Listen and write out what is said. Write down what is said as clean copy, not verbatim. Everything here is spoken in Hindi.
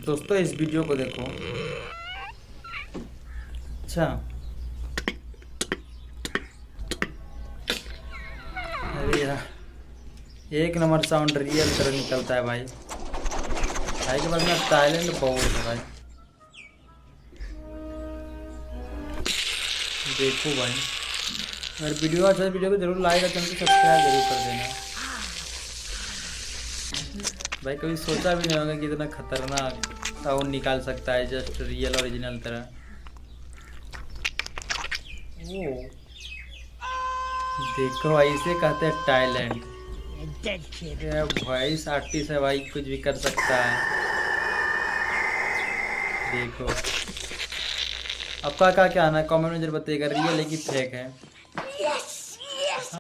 दोस्तों इस वीडियो को देखो। अच्छा, अरे यार, एक नंबर साउंड रियल तरह निकलता है भाई। भाई के पास में टैलेंट बहुत है भाई। देखो भाई, अगर वीडियो अच्छा है वीडियो को जरूर लाइक और चैनल को सब्सक्राइब जरूर कर देना। भाई कभी सोचा भी नहीं होगा कि इतना खतरनाक साउंड निकाल सकता है, जस्ट रियल ओरिजिनल तरह। ओ देखो भाई, इसे कहते हैं टैलेंट। ये वॉइस आर्टिस्ट है भाई, कुछ भी कर सकता है। देखो, आपका क्या कहना है कमेंट में जरूर बताइएगा, रियल है कि फेक है।